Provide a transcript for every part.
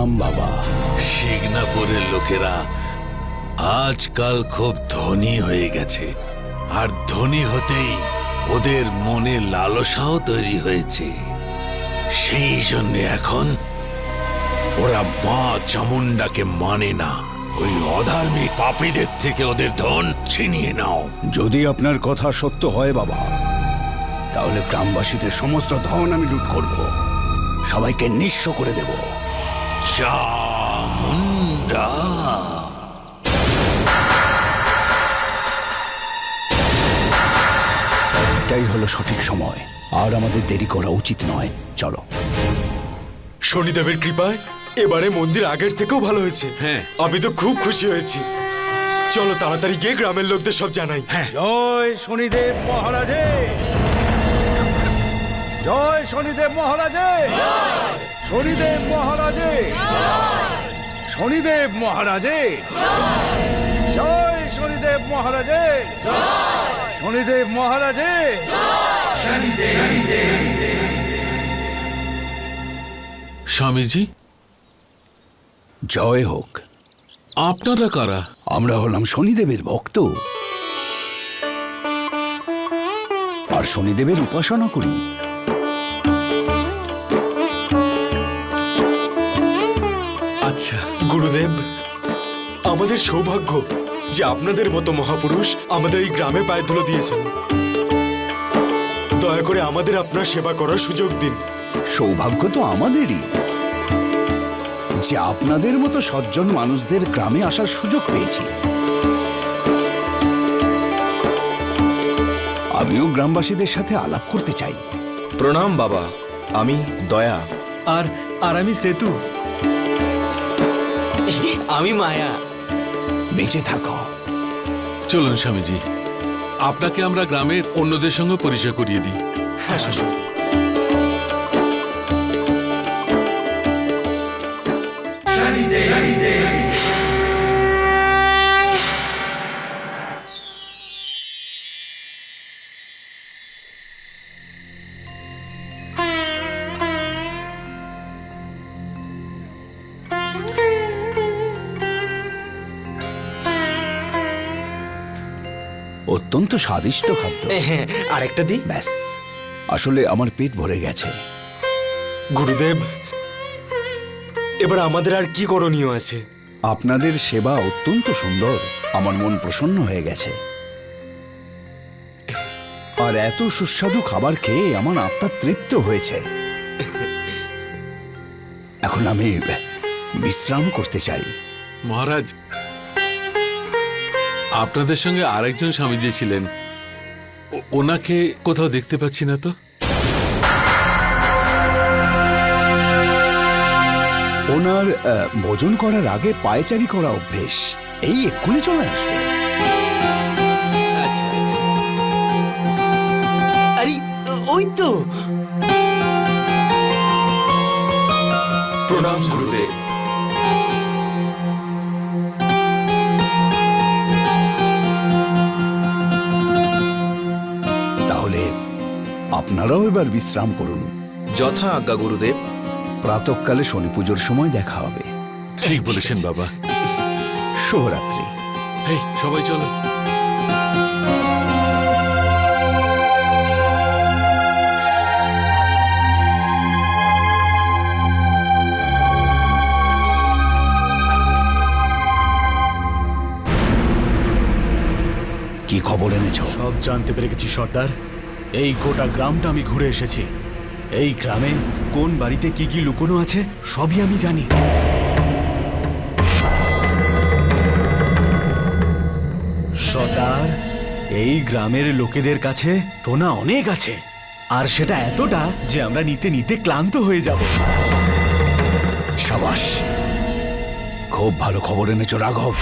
প্রণাম বাবা। শিগনাপুরের লোকেরা আজকাল খুব ধনী হয়ে গেছে, আর ধনী হতেই ওদের মনে লালসাও তৈরি হয়েছে। সেই জন্য এখন ওরা মা চামুন্ডাকে মানে না। ওই অধর্মী পাপীদের থেকে ওদের ধন ছিনিয়ে নাও। যদি আপনার কথা সত্য হয় বাবা, তাহলে গ্রামবাসীদের সমস্ত ধন আমি লুট করব, সবাইকে নিঃস্ব করে দেব। চামুন্ডা এটাই হলো সঠিক সময়, আর আমাদের দেরি করা উচিত নয়। চলো। শনিদেবের কৃপায় এবারে মন্দির আগের থেকেও ভালো হয়েছে। হ্যাঁ। আমি তো খুব খুশি হয়েছি। চলো তাড়াতাড়ি গিয়ে গ্রামের লোকদের সব জানাই। জয় শনিদেব মহারাজে, জয় শনিদেব মহারাজে, শনিদেব মহারাজে, শনিদেব মহারাজে, জয় শনিদেব মহারাজে, শনিদেব মহারাজে। স্বামীজি, জয় হোক। আপনারা কারা? আমরা হলাম শনিদেবের ভক্ত, আর শনিদেবের উপাসনা করি। আচ্ছা, গুরুদেব, আমাদের সৌভাগ্য যে আপনাদের মতো মহাপুরুষ আমাদের এই গ্রামে পায়ে ধুলো দিয়েছেন। দয়া করে আমাদের আপনার সেবা করার সুযোগ দিন। সৌভাগ্য তো আমাদেরই যে আপনাদের মতো সজ্জন মানুষদের গ্রামে আসার সুযোগ পেয়েছি। আমিও গ্রামবাসীদের সাথে আলাপ করতে চাই। প্রণাম বাবা, আমি দয়া। আর আমি সেতু। আমি মায়া। বেঁচে থাকো। চলুন স্বামীজি, আপনাকে আমরা গ্রামের অন্যদের সঙ্গে পরিচয় করিয়ে দিই। অত্যন্ত স্বাদিষ্ট খাদ্য। হ্যাঁ, আরেকটা দি। ব্যাস, আসলে আমার পেট ভরে গেছে। গুরুদেব, এবার আমাদের আর কি করণীয় আছে? আপনাদের সেবা অত্যন্ত সুন্দর, আমার মন প্রসন্ন হয়ে গেছে। আর এত সুস্বাদু খাবার খেয়ে আমার আত্মা তৃপ্ত হয়েছে। এখন আমি বিশ্রাম করতে চাই। মহারাজ, আপনাদের সঙ্গে আরেকজন স্বামীজি ছিলেন, ওনাকে কোথাও দেখতে পাচ্ছি না তো। ওনার ভোজন করার আগে পায়চারি করা অভ্যেস, এই এক্ষুনি চলে আসবে। আচ্ছা আচ্ছা, আরে ওই তো। প্রণাম গুরুদেব। তাহলে আপনারাও এবার বিশ্রাম করুন। যথা আজ্ঞা গুরুদেব। প্রাতঃকালে শনি পুজোর সময় দেখা হবে। ঠিক বলেছেন বাবা। শুভরাত্রি। এই সবাই চলো। কি খবর এনেছো? সব জানতে পেরে গেছি সর্দার। এই গোটা গ্রামটা আমি ঘুরে এসেছি। এই গ্রামে কোন বাড়িতে কি কি লুকোনো আছে সবই আমি জানি। সর্দার, এই গ্রামের লোকেদের কাছে সোনা অনেক আছে, আর সেটা এতটা যে আমরা নিতে নিতে ক্লান্ত হয়ে যাব। সাবাস, খুব ভালো খবর এনেছো রাঘব।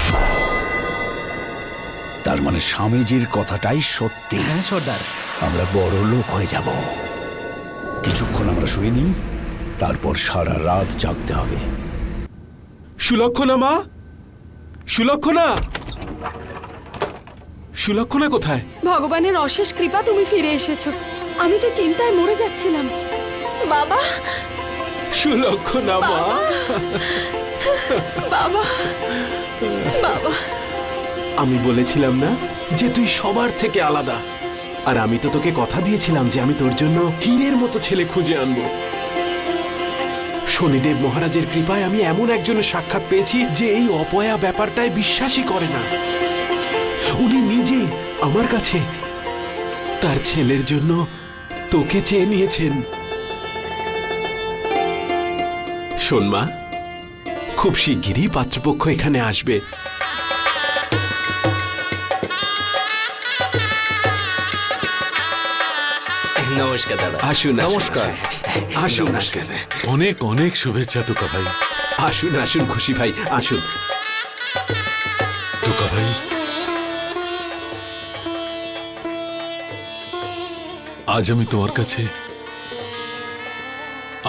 তার মানে স্বামীজির কথাটাই সত্যি। হ্যাঁ সর্দার। আমরা বড় লোক হয়ে যাব। কিছুক্ষণ আমরা শুয়ে নিই, তারপর সারা রাত জাগতে হবে। সুলক্ষণা মা, সুলক্ষণা, সুলক্ষণা কোথায়? ভগবানের অশেষ কৃপা তুমি ফিরে এসেছো। আমি তো চিন্তায় মরে যাচ্ছিলাম। বাবা, সুলক্ষণা মা। বাবা বাবা, আমি বলেছিলাম না যে তুই সবার থেকে আলাদা, আর আমি তো তোকে কথা দিয়েছিলাম যে আমি তোর জন্য হীরের মতো ছেলে খুঁজে আনবো। শনিদেব মহারাজের কৃপায় আমি এমন একজনের সাক্ষাৎ পেয়েছি যে এই অপয়া ব্যাপারটায় বিশ্বাসই করে না। উনি নিজেই আমার কাছে তার ছেলের জন্য তোকে চেয়ে নিয়েছেন। শোন মা, খুব শিগগিরই পাত্রপক্ষ এখানে আসবে। নমস্কার দাদা। আসুন নমস্কার। আসুন আসুন অনেক অনেক শুভেচ্ছা তোকা ভাই। আসুন আসুন খুশি ভাই, আসুন। তোকা ভাই, আজ আমি তোমার কাছে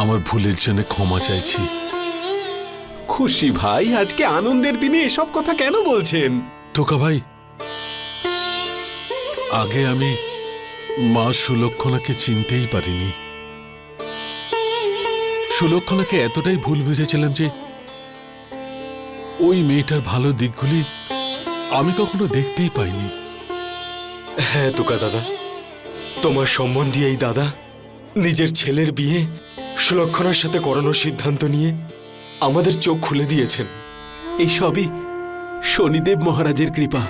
আমার ভুলের জন্য ক্ষমা চাইছি। খুশি ভাই, আজকে আনন্দের দিনে এসব কথা কেন বলছেন? তোকা ভাই, আগে আমি মা সুলক্ষণাকে চিনতেই পারিনি। সুলক্ষণাকে এতটাই ভুল বুঝেছিলাম যে ওই মেয়েটার ভালো দিকগুলি আমি কখনো দেখতেই পাইনি। হ্যাঁ তোকা দাদা, তোমার সম্বন্ধী এই দাদা নিজের ছেলের বিয়ে সুলক্ষণার সাথে করানোর সিদ্ধান্ত নিয়ে আমাদের চোখ খুলে দিয়েছেন। এই সবই শনিদেব মহারাজের কৃপা।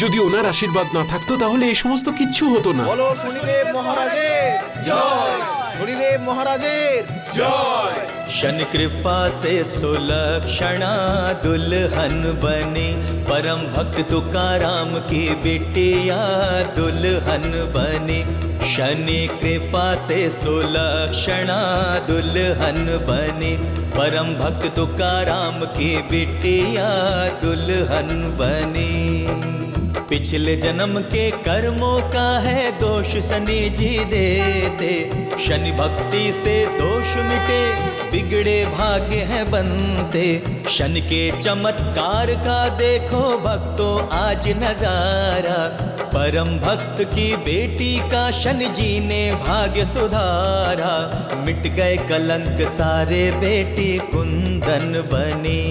যদি ওনার আশীর্বাদ না থাকতো তাহলে এই সমস্ত কিচ্ছু হতো না। বলো শনিদেব মহারাজের জয়, শনিদেব মহারাজের জয়। शन कृपा से सुलक्षणा दुल्हन बने, परम भक्त तुकाराम की बेटिया दुल्हन बने। शनि कृपा से सुलक्षणा दुल्हन बने, परम भक्त तुकाराम की बेटिया दुल्हन बने। पिछले जन्म के कर्मों का है दोष शनि जी देते, शनि भक्ति से दोष मिटे बिगड़े भाग्य हैं बनते। शनि के चमत्कार का देखो भक्तों आज नजारा, परम भक्त की बेटी का शनि जी ने भाग्य सुधारा। मिट गए कलंक सारे बेटी कुंदन बनी,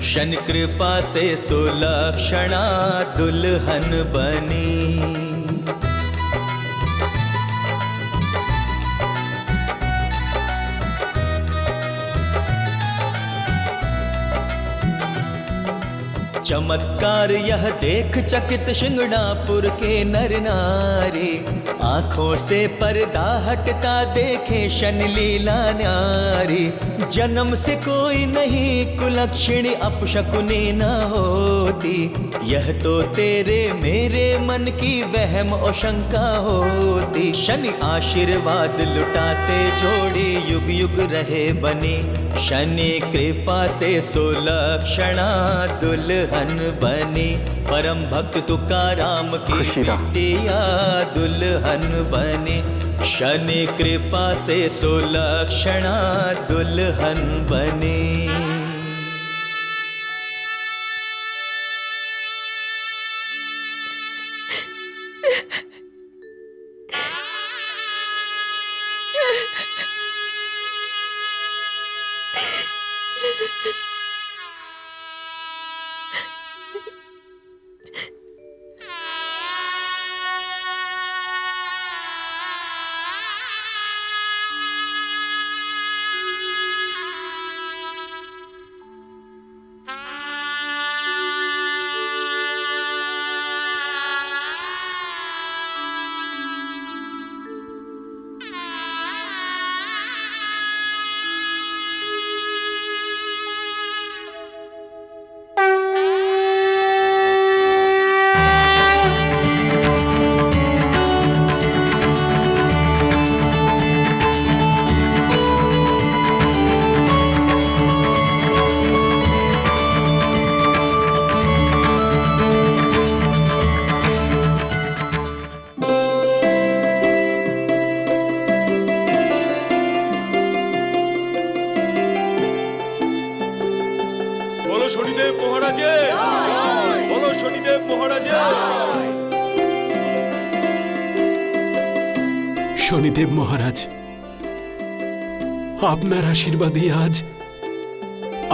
शनि कृपा से सुलक्षणा दुल्हन बनी। चमत्कार यह देख चकित शिंगणापुर के नर नारी, आंखों से पर्दा हटता देखे शनि लीला न्यारी। जन्म से कोई नहीं कुलक्षणी अपशकुनी न होती, यह तो तेरे मेरे मन की वहम और शंका होती। शनि आशीर्वाद लुटाते जोड़ी युग युग रहे बनी, शनि कृपा से सुलक्षणा दुल्हन बनी। परम भक्त तुकाराम की बेटिया दुल्हन बनी, शनि कृपा से सुलक्षणा दुल्हन बनी। বলো শনিদেব মহারাজের জয়, বলো শনিদেব মহারাজের জয়। শনিদেব মহারাজ, আপনার আশীর্বাদেই আজ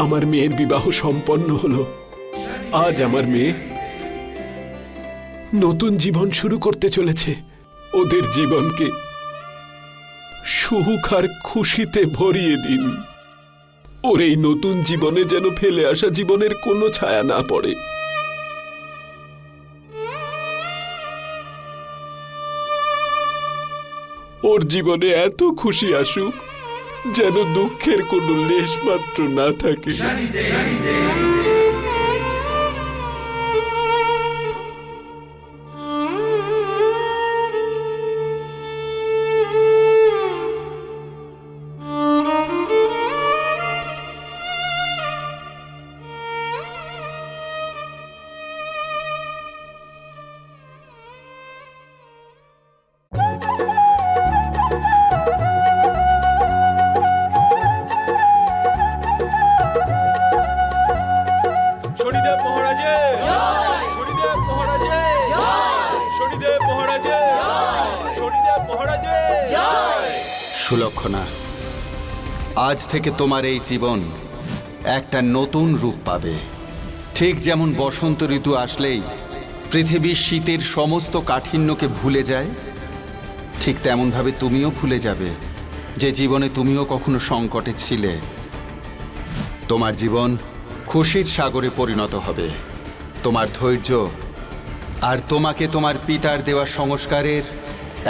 আমার মেয়ের বিবাহ সম্পন্ন হলো। আজ আমার মেয়ে নতুন জীবন শুরু করতে চলেছে। ওদের জীবনকে সুখ আর খুশিতে ভরিয়ে দিন। ওর এই নতুন জীবনে যেন ফেলে আসা জীবনের কোনো ছায়া না পড়ে। ওর জীবনে এত খুশি আসুক যেন দুঃখের কোনো লেশ মাত্র না থাকে। শনিদেব মহারাজের জয়! শনিদেব মহারাজের জয়! শনিদেব মহারাজের জয়! শনিদেব মহারাজের জয়! সুলক্ষণা, আজ থেকে তোমার এই জীবন একটা নতুন রূপ পাবে। ঠিক যেমন বসন্ত ঋতু আসলেই পৃথিবীর শীতের সমস্ত কাঠিন্যকে ভুলে যায়, ঠিক তেমনভাবে তুমিও ভুলে যাবে যে জীবনে তুমিও কখনো সংকটে ছিলে। তোমার জীবন খুশির সাগরে পরিণত হবে। তোমার ধৈর্য আর তোমাকে তোমার পিতার দেওয়া সংস্কারের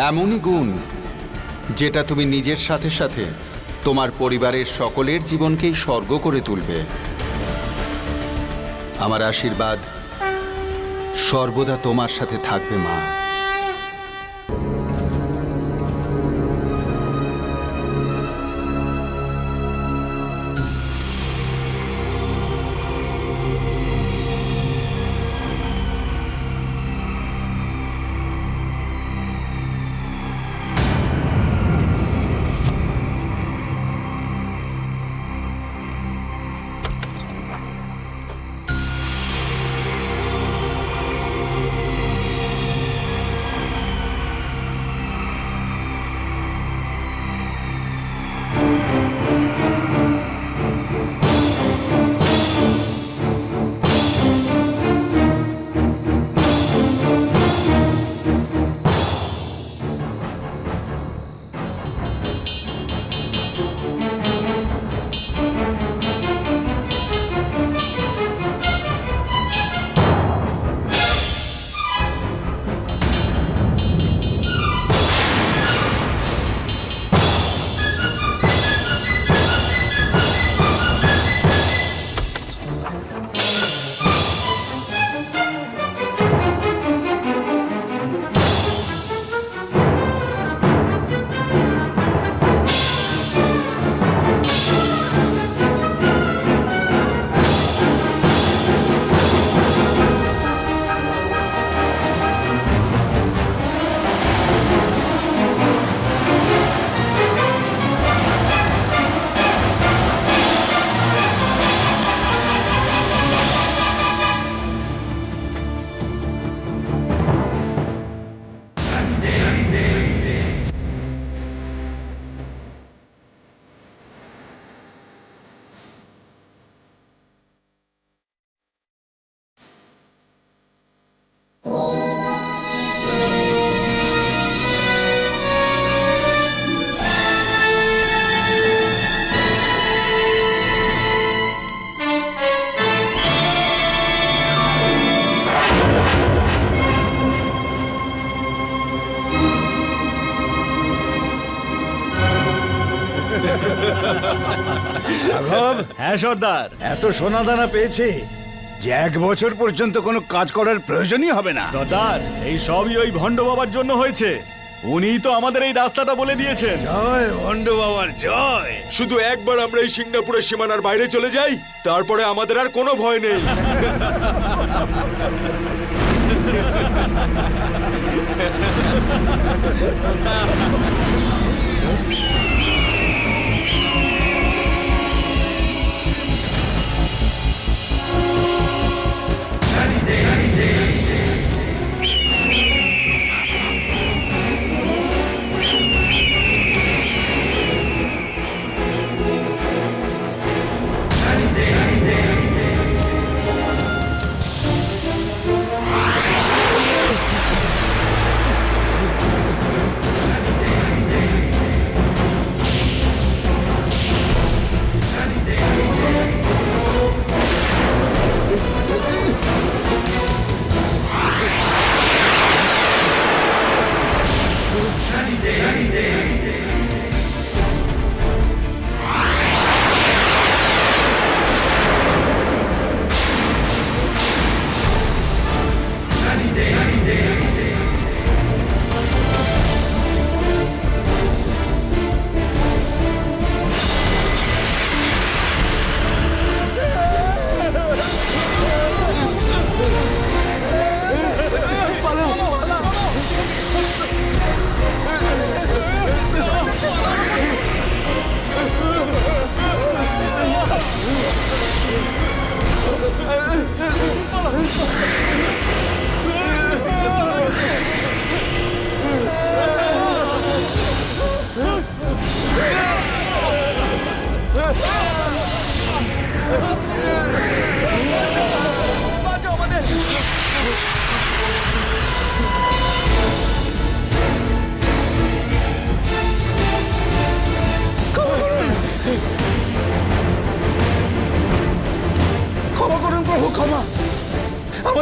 এমনই গুণ যেটা তুমি নিজের সাথে সাথে তোমার পরিবারের সকলের জীবনকেই স্বর্গ করে তুলবে। আমার আশীর্বাদ সর্বদা তোমার সাথে থাকবে মা। রাঘব, হ্যাঁ সর্দার। এত সোনা দানা পেয়েছে যে 1 বছর পর্যন্ত কোনো কাজ করার প্রয়োজনই হবে না। সর্দার, এই সবই ওই ভণ্ড বাবার জন্য হয়েছে। উনিই তো আমাদের এই রাস্তাটা বলে দিয়েছেন। জয় ভণ্ড বাবার জয়। শুধু একবার আমরা এই সিংনাপুরের সীমানার বাইরে চলে যাই, তারপরে আমাদের আর কোনো ভয় নেই।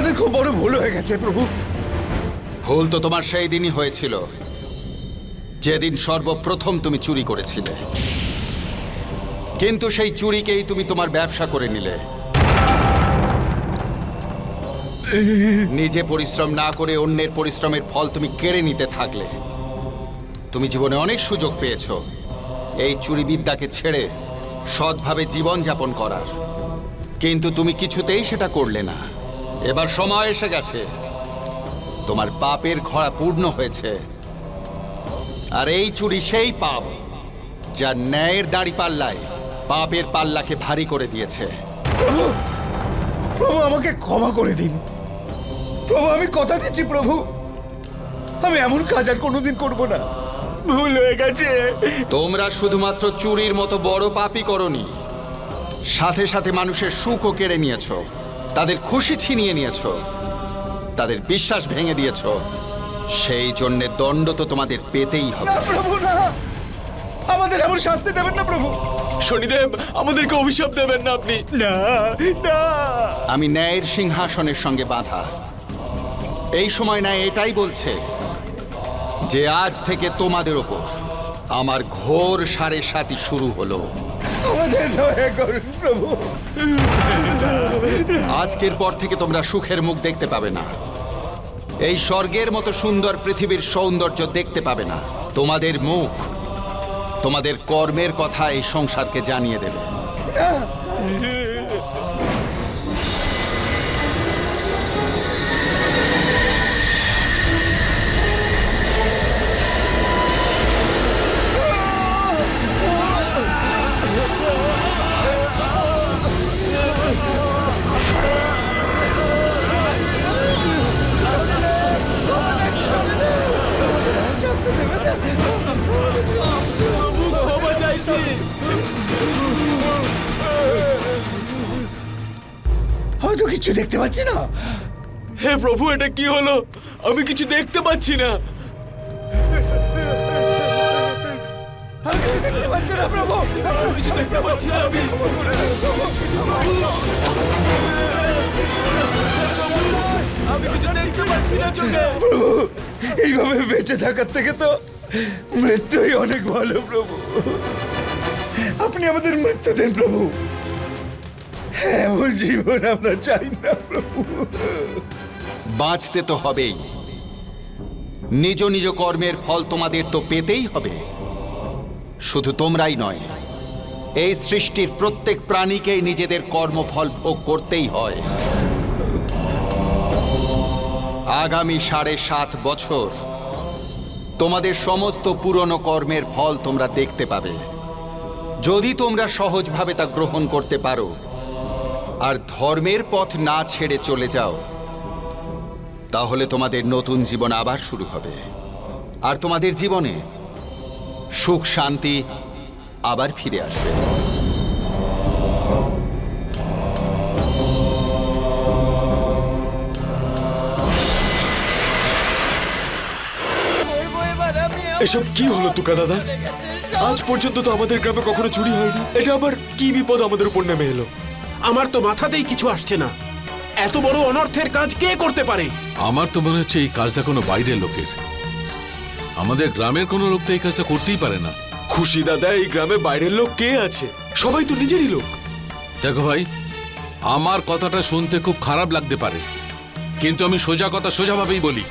আমাদের খুব বড় ভুল হয়ে গেছে প্রভু। ভুল তো তোমার সেই দিনই হয়েছিল যেদিন সর্বপ্রথম তুমি চুরি করেছিলে, কিন্তু সেই চুরিকেই তুমি তোমার ব্যবসা করে নিলে। নিজে পরিশ্রম না করে অন্যের পরিশ্রমের ফল তুমি কেড়ে নিতে থাকলে। তুমি জীবনে অনেক সুযোগ পেয়েছো এই চুরি বিদ্যাকে ছেড়ে সৎভাবে জীবন যাপন করার, কিন্তু তুমি কিছুতেই সেটা করলে না। এবার সময় এসে গেছে, তোমার পাপের ঘড়া পূর্ণ হয়েছে। আর এই চুরি সেই পাপ যা ন্যায়ের দাড়ি পাল্লায় পাপের পাল্লাকে ভারী করে দিয়েছে। প্রভু, প্রভু আমাকে ক্ষমা করে দিন প্রভু, আমি কথা দিচ্ছি প্রভু, আমি এমন কাজ আর কোনোদিন করব না। ভুল হয়ে গেছে। তোমরা শুধুমাত্র চুরির মতো বড় পাপই করনি, সাথে সাথে মানুষের সুখও কেড়ে নিয়েছো, তাদের খুশি ছিনিয়ে নিয়েছো, তাদের বিশ্বাস ভেঙে দিয়েছো। সেই জন্যে দণ্ড তো তোমাদের পেতেই হবে। না প্রভু, না, আমাদের এমন শাস্তি দেবেন না প্রভু। শনিদেব, আমাদেরকে অভিশাপ দেবেন না আপনি। না, না। আমি ন্যায়ের সিংহাসনের সঙ্গে বাঁধা। এই সময় ন্যায় এটাই বলছে যে আজ থেকে তোমাদের ওপর আমার ঘোর সাড়ে শুরু হলো। আমাদের দয়া করুন প্রভু। আজকের পর থেকে তোমরা সুখের মুখ দেখতে পাবে না, এই স্বর্গের মতো সুন্দর পৃথিবীর সৌন্দর্য দেখতে পাবে না। তোমাদের মুখ তোমাদের কর্মের কথা এই সংসারকে জানিয়ে দেবে। হয়তো কিছু দেখতে পাচ্ছি না। হে প্রভু, এটা কি হলো? আমি কিছু দেখতে পাচ্ছি না। আমি কিছু দেখতে পাচ্ছি না প্রভু, আমি কিছু দেখতে পাচ্ছি না। আমি কিছু দেখতে পাচ্ছি না চোখে। প্রভু, এইভাবে বেঁচে থাকার থেকে তো মৃত্যুই অনেক ভালো প্রভু। আপনি আমাদের মৃত্যু দেন প্রভু, এমন জীবন আমরা চাই না প্রভু। বাঁচতে তো হবেই, নিজ নিজ কর্মের ফল তোমাদের তো পেতেই হবে। শুধু তোমরাই নয়, এই সৃষ্টির প্রত্যেক প্রাণীকেই নিজেদের কর্মফল ভোগ করতেই হয়। আগামী 7.5 বছর তোমাদের সমস্ত পুরনো কর্মের ফল তোমরা দেখতে পাবে, যদি তোমরা সহজভাবে তা গ্রহণ করতে পারো আর ধর্মের পথ না ছেড়ে চলে যাও। তাহলে তোমাদের নতুন জীবন আবার শুরু হবে, আর তোমাদের জীবনে সুখ শান্তি আবার ফিরে আসবে। এসব কি হলো তুকা দাদা? আজ পর্যন্ত তো আমাদের গ্রামে কখনো চুরি হয়নি, এটা আবার কি বিপদ আমাদের উপর নেমে এলো? আমার তো মাথাতেই কিছু আসছে না। এত বড় অনর্থের কাজ কে করতে পারে? আমার তো মনে হচ্ছে এই কাজটা কোনো বাইরের লোকের। আমাদের গ্রামের কোনো লোক তো এই কাজটা করতেই পারে না। খুশি দাদা, এই গ্রামে বাইরের লোক কে আছে? সবাই তো নিজেরই লোক। দেখো ভাই, আমার কথাটা শুনতে খুব খারাপ লাগতে পারে, কিন্তু আমি সোজা কথা সোজাভাবেই বলি।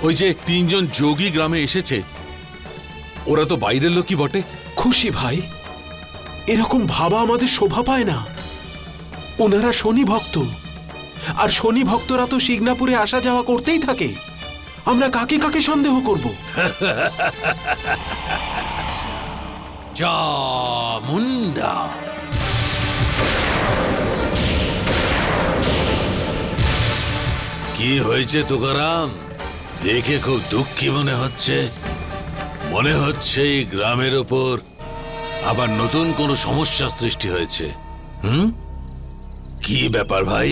ওই যে 3 জন যোগী গ্রামে এসেছে, ওরা তো বাইরের লোকই বটে। খুশি ভাই, এরকম ভাবা আমাদের শোভা পায় না। ওনারা শনি ভক্ত, আর শনি ভক্তরা তো সিগনাপুরে আসা যাওয়া করতেই থাকে। আমরা কাকে কাকে সন্দেহ করব? চামুন্ডা, কি হয়েছে তুকারাম? দেখে খুব দুঃখী মনে হচ্ছে। মনে হচ্ছে এই গ্রামের ওপর আবার নতুন কোনো সমস্যা সৃষ্টি হয়েছে। কি ব্যাপার ভাই?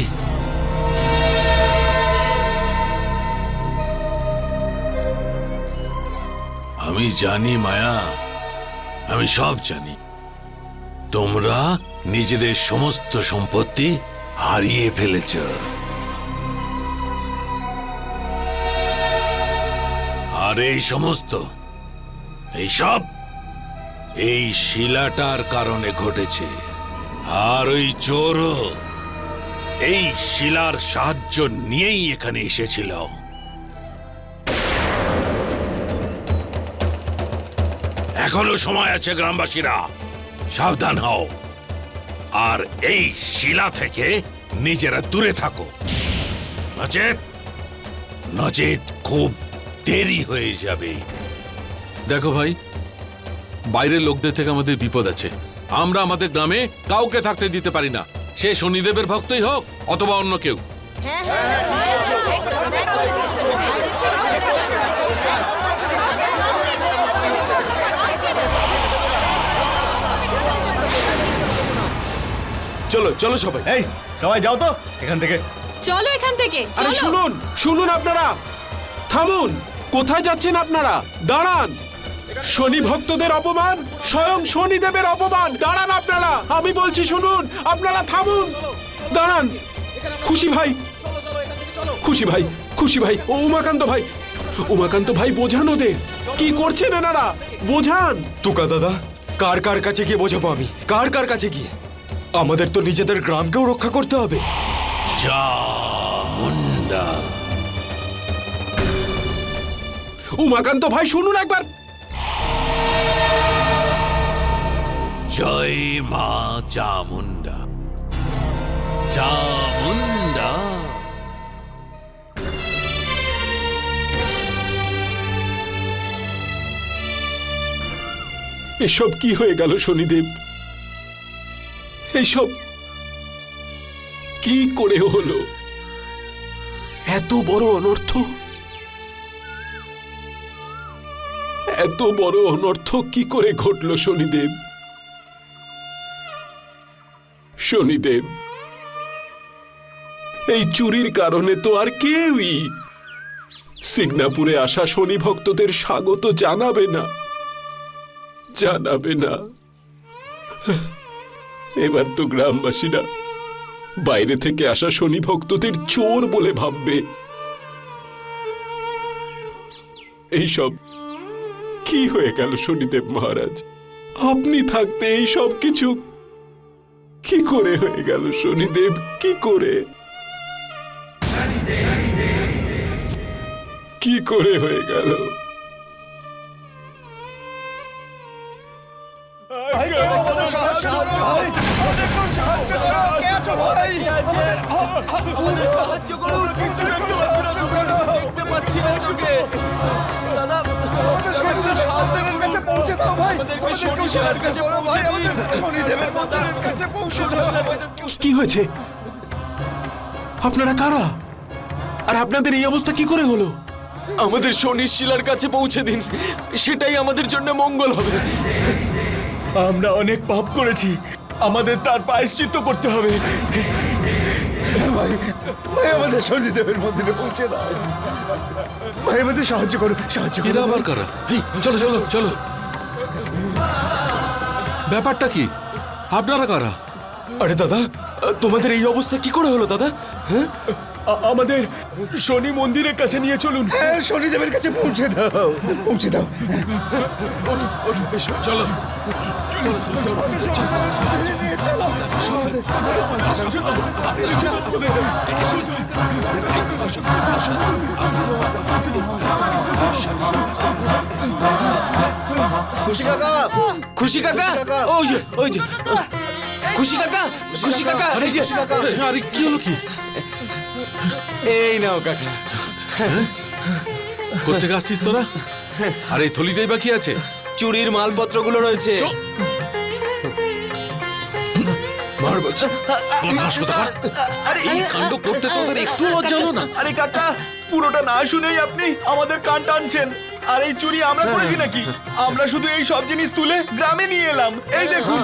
আমি জানি মায়া, আমি সব জানি। তোমরা নিজেদের সমস্ত সম্পত্তি হারিয়ে ফেলেছ। আর এই সমস্ত এইসব এই শিলাটার কারণে ঘটেছে। আর ওই চোরও এই শিলার সাহায্য নিয়েই এখানে এসেছিল। এখনো সময় আছে গ্রামবাসীরা, সাবধান হও আর এই শিলা থেকে নিজেরা দূরে থাকো, নচেত খুব দেরি হয়ে যাবে। দেখো ভাই, বাইরের লোকদের থেকে আমাদের বিপদ আছে। আমরা আমাদের গ্রামে কাউকে থাকতে দিতে পারি না, সে শনিদেবের ভক্তই হোক অথবা অন্য কেউ। চলো চলো সবাই। এই সবাই যাও তো এখান থেকে। চলো এখান থেকে, আরে চলো। শুনুন শুনুন, আপনারা থামুন। কোথায় যাচ্ছেন আপনারা? দাঁড়ান। শনি ভক্তদের অপমান, স্বয়ং শনিদেবের অপমান। দাঁড়ান আপনারা, আমি বলছি শুনুন। আপনারা থামুন, দাঁড়ান। খুশি ভাই, খুশি ভাই, খুশি ভাই, ও উমাকান্ত ভাই, উমাকান্ত ভাই বোঝান ওদের। কি করছেন এনারা? বোঝান। তুকা দাদা, কার কার কাছে গিয়ে বোঝাবো আমি? কার কার কাছে গিয়ে? আমাদের তো নিজেদের গ্রামকেও রক্ষা করতে হবে। চামুন্ডা, উমাকান্ত ভাই শুনুন একবার। জয় মা চামুন্ডা, চামুন্ডা। এসব কি হয়ে গেল শনিদেব? এইসব কি করে হলো? এত বড় অনর্থ, এত বড় অনর্থ কি করে ঘটলো শনিদেব? শনিদেব, এই চুরির কারণে তো আর কেউই সিগনাপুরে আসা শনি ভক্তদের স্বাগত জানাবে না, জানাবে না। এবার তো গ্রামবাসীরা বাইরে থেকে আসা শনি ভক্তদের চোর বলে ভাববে। এইসব কি হয়ে গেল শনিদেব মহারাজ? আপনি থাকতে এই সব কিছু কি করে হয়ে গেল শনিদেব? কি করে, কি করে হয়ে গেল? কি হয়েছে? আপনারা কারা? আর আপনাদের এই অবস্থা কি করে হলো? আমাদের শনির শিলার কাছে পৌঁছে দিন, সেটাই আমাদের জন্য মঙ্গল হবে। আমরা অনেক পাপ করেছি, আমাদের তার প্রায়শ্চিত্ত করতে হবে। ভাই, ভাই আমাদের শনিদেবের মন্দিরে পৌঁছে দাও। ভাই আমাদের সাহায্য করো, সাহায্য করো। এরা আবার কারা? এই চলো চলো চলো। ব্যাপারটা কি? আপনারা কারা? আরে দাদা, তোমাদের এই অবস্থা কি করে হলো দাদা? হ্যাঁ, আমাদের শনি মন্দিরের কাছে নিয়ে চলুন। হ্যাঁ, শনিদেবের কাছে পৌঁছে দাও, পৌঁছে দাও। চলো। খুশি কাকা, খুশি কাকা, ওই যে ওই যে খুশি কাকা, খুশি কাকা, এই যে আরে কি হলো? কি এই নাও কাকা। কোথেকে আসছিস তোরা? আর এই থলিতেই বা কি আছে? চুরির মালপত্রগুলো রয়েছে। এই কাণ্ড করতে তোদের একটু লজ্জা হলো না? আরে কাকা, পুরোটা না শুনেই আপনি আমাদের কান টানছেন। আর এই চুরি আমরা করেছি নাকি? আমরা শুধু এই সব জিনিস তুলে গ্রামে নিয়ে এলাম। এই দেখুন,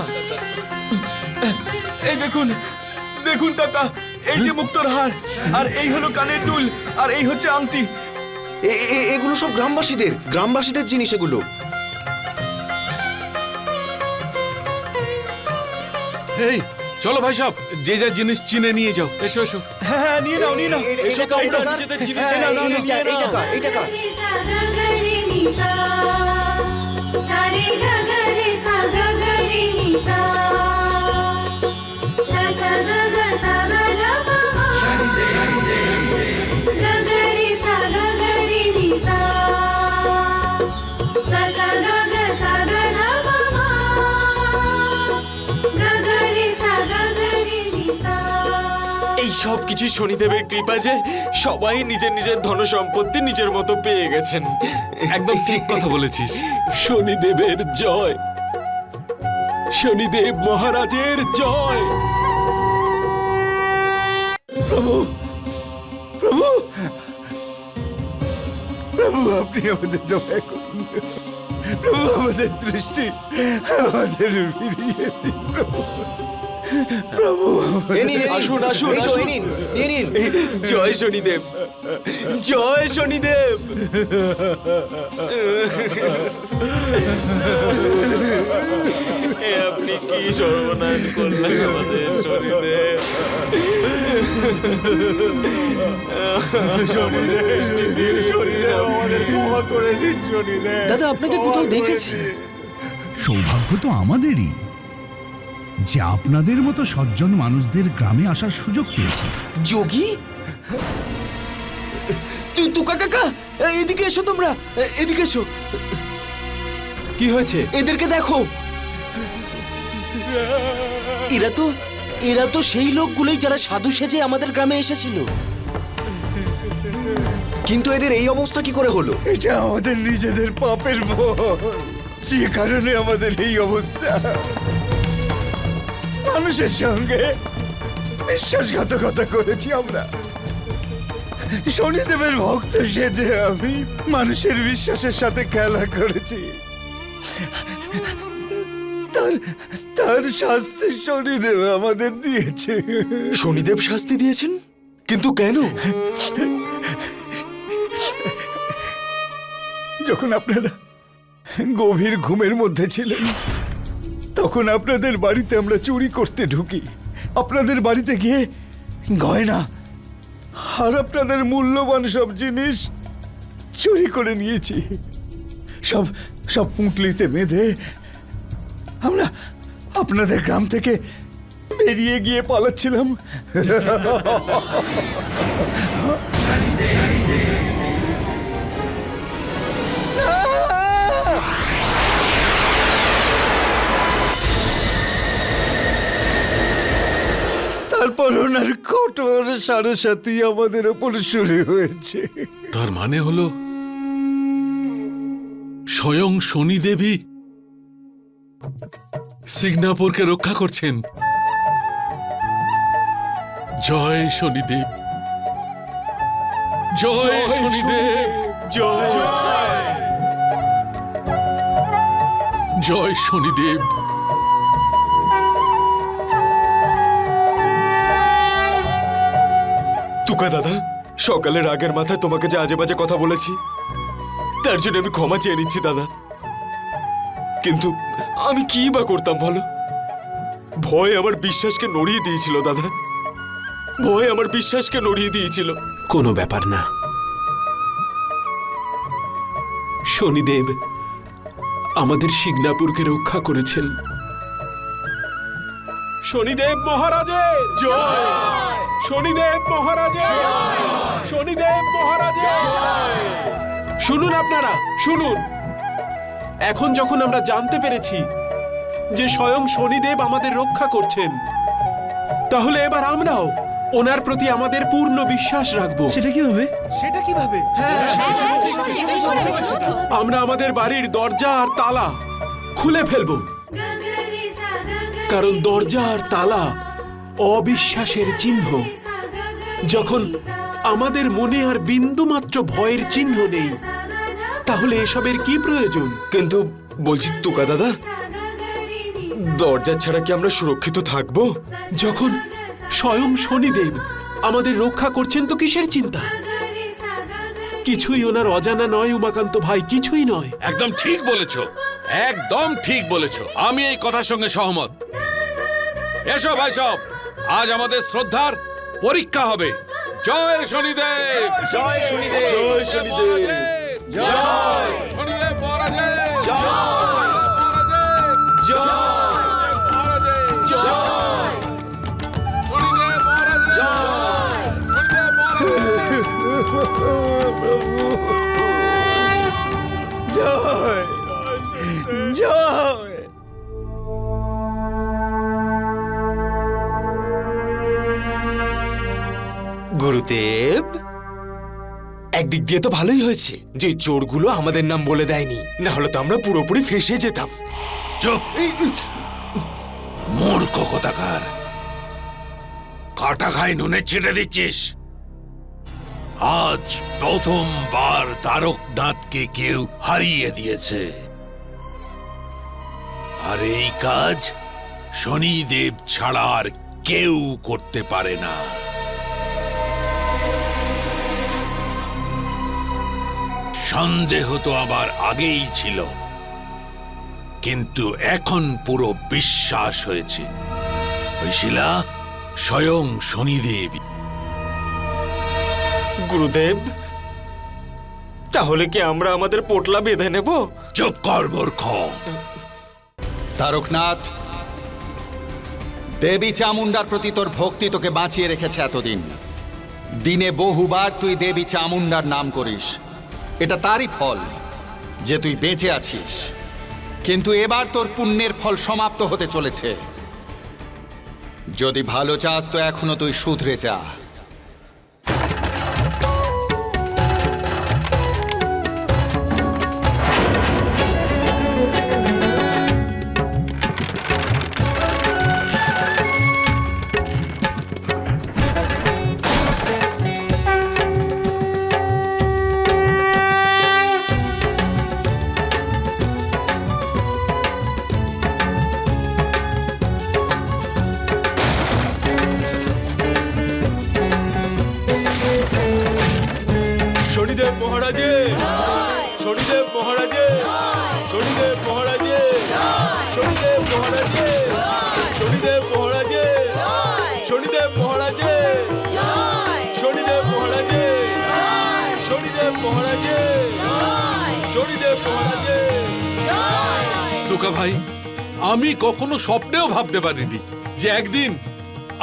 এই দেখুন, দেখুন কাকা, এই যে মুক্তোর হার, আর এই হলো কানের দুল, আর এই হচ্ছে আংটি। এগুলো সব গ্রামবাসীদের জিনিস এগুলো। এই চলো ভাই সাহেব, যে যা জিনিস চিনে নিয়ে যাও। এসো এসো। হ্যাঁ, নিয়ে নাও, নিয়ে নাও। এই টাকা, নিজেদের জিনিস এই টাকা, এই টাকা। এই সব কিছু শনিদেবের কৃপা যে সবাই নিজের নিজের ধন সম্পত্তি নিজের মতো পেয়ে গেছেন। একদম ঠিক কথা বলেছিস। শনিদেবের জয়, শনিদেব মহারাজের জয়। প্রভু প্রভু প্রভু, আপনি আমাদের দয়া করুন। প্রভু, আমাদের দৃষ্টি আমাদের ফিরিয়ে দিন প্রভু। প্রভু, আসুন আসুন আসুন। জয় শনিদেব, জয় শনিদেব। আপনি কি সর্বনাশ করলেন আমাদের শনিদেব। দাদা আপনাকে কোথাও দেখেছি। সৌভাগ্য তো আমাদেরই যে আপনাদের মতো সজ্জন মানুষদের গ্রামে আসার সুযোগ পেয়েছি। যোগী, তুকা কাকা, এদিকে এসো তোমরা, এদিকে এসো। কি হয়েছে? এদেরকে দেখো, এরা তো সেই লোকগুলোই যারা সাধু সেজে আমাদের গ্রামে এসেছিল। কিন্তু এদের এই অবস্থা কি করে হলো? এটা আমাদের নিজেদের পাপের ফল, যে কারণে আমাদের এই অবস্থা। মানুষের সঙ্গে বিশ্বাসঘাতকতা করেছি আমরা। শনিদেবের ভক্ত সেজে আমি মানুষের বিশ্বাসের সাথে খেলা করেছি। তার শাস্তি শনিদেব আমাদের দিয়েছে। শনিদেব শাস্তি দিয়েছেন? কিন্তু কেন? যখন আপনারা গভীর ঘুমের মধ্যে ছিলেন, তখন আপনাদের বাড়িতে আমরা চুরি করতে ঢুকি। আপনাদের বাড়িতে গিয়ে গয়না আর আপনাদের মূল্যবান সব জিনিস চুরি করে নিয়েছি। সব পুঁটলিতে বেঁধে আমরা আপনাদের গ্রাম থেকে বেরিয়ে গিয়ে পালাচ্ছিলাম। তারপর ওনার কঠোর সাড়ে আমাদের ওপর শুরু হয়েছে। তার মানে হলো স্বয়ং শনিদেবী সিংনাপুরকে রক্ষা করছেন। জয় শনিদেব, জয় শনিদেব, জয় জয় শনিদেব। তুকা দাদা, সকালে রাগের মাথায় তোমাকে যে আজে বাজে কথা বলেছি, তার জন্য আমি ক্ষমা চেয়ে নিচ্ছি দাদা। কিন্তু আমি কি বা করতাম বলো? ভয় আমার বিশ্বাসকে নড়িয়ে দিয়েছিল দাদা, ভয় আমার বিশ্বাসকে নড়িয়ে দিয়েছিল। কোনো ব্যাপার না, শনিদেব আমাদের সিংনাপুরকে রক্ষা করেছেন। শনিদেব মহারাজের জয়, শনিদেব মহারাজের জয়, শনিদেব মহারাজের জয়। শুনুন আপনারা, শুনুন। এখন যখন আমরা জানতে পেরেছি যে স্বয়ং শনিদেব আমাদের রক্ষা করছেন, তাহলে এবার আমরাও ওনার প্রতি আমাদের পূর্ণ বিশ্বাস রাখবো। সেটা কিভাবে? আমরা আমাদের বাড়ির দরজা আর তালা খুলে ফেলবো, কারণ দরজা আর তালা অবিশ্বাসের চিহ্ন। যখন আমাদের মনে আর বিন্দুমাত্র ভয়ের চিহ্ন নেই, তাহলে এসবের কি প্রয়োজন? কিন্তু বলছি তুকা দাদা, দরজা ছাড়া কি আমরা সুরক্ষিত থাকবো? যখন স্বয়ং শনিদেব আমাদের রক্ষা করছেন তো কিসের চিন্তা? কিছুই ওনার অজানা নয় উমাকান্ত ভাই, কিছুই নয়। একদম ঠিক বলেছো, একদম ঠিক বলেছো। আমি এই কথার সঙ্গে সহমত। এসো ভাই সব, আজ আমাদের শ্রদ্ধার পরীক্ষা হবে। জয় শনিদেব, জয় শনিদেব, জয় শনিদেব, জয় জয় জয়। গুরুদেব, একদিক দিয়ে তো ভালোই হয়েছে যে চোরগুলো আমাদের নাম বলে দেয়নি, না হলে তো আমরা পুরোপুরি ফেঁসে যেতাম। চুপ, মূর্খ কোথাকার, কাটা খাই নুনে ছেড়ে দিচ্ছিস। আজ প্রথমবার তারকনাথকে কেউ হারিয়ে দিয়েছে, আর এই কাজ শনিদেব ছাড়া আর কেউ করতে পারে না। সন্দেহ তো আবার আগেই ছিল, কিন্তু এখন পুরো বিশ্বাস হয়েছে ওই শিলা স্বয়ং শনিদেব। গুরুদেব, তাহলে কি আমরা আমাদের পোটলা বেঁধে নেব? চুপ কর মূর্খ। তারকনাথ, দেবী চামুন্ডার প্রতি তোর ভক্তি তোকে বাঁচিয়ে রেখেছে এতদিন। দিনে বহুবার তুই দেবী চামুন্ডার নাম করিস, এটা তারই ফল যে তুই বেঁচে আছিস। কিন্তু এবার তোর পুণ্যের ফল সমাপ্ত হতে চলেছে। যদি ভালো চাস তো এখনো তুই শুধরে যা। শনিদেব মহারাজে, শনিদেব মহারাজে, শনিদেব মহারাজে, শনিদেব মহারাজে, শনিদেব মহারাজে, শনিদেব মহারাজে, শনিদেব মহারাজে, শনিদেব মহারাজে, শনিদেব মহারাজে। টুকা ভাই, আমি কখনো স্বপ্নেও ভাবতে পারিনি যে একদিন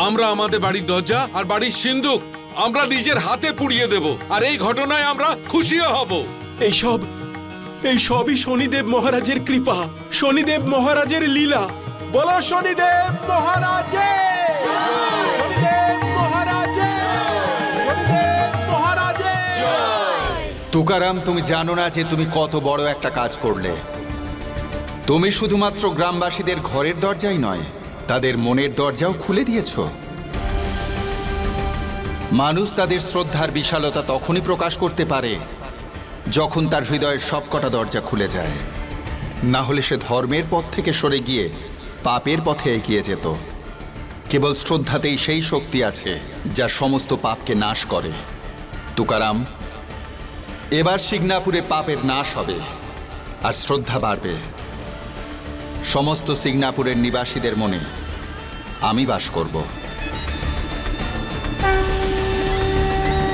আমরা আমাদের বাড়ির দরজা আর বাড়ির সিন্দুক আমরা নিজের হাতে পুড়িয়ে দেব, আর এই ঘটনায় আমরা খুশিও হব। এই সবই শনিদেব মহারাজের কৃপা, শনিদেব মহারাজের লীলা। বলো শনিদেব মহারাজে, শনিদেব মহারাজে, শনিদেব মহারাজে। তুকারাম, তুমি জানো না যে তুমি কত বড় একটা কাজ করলে। তুমি শুধুমাত্র গ্রামবাসীদের ঘরের দরজাই নয়, তাদের মনের দরজাও খুলে দিয়েছো। মানুষ তাদের শ্রদ্ধার বিশালতা তখনই প্রকাশ করতে পারে যখন তার হৃদয়ের সবকটা দরজা খুলে যায়, না হলে সে ধর্মের পথ থেকে সরে গিয়ে পাপের পথে এগিয়ে যেত। কেবল শ্রদ্ধাতেই সেই শক্তি আছে যা সমস্ত পাপকে নাশ করে। তুকারাম, এবার সিগনাপুরে পাপের নাশ হবে আর শ্রদ্ধা বাড়বে। সমস্ত সিগনাপুরের নিবাসীদের মনে আমি বাস করব।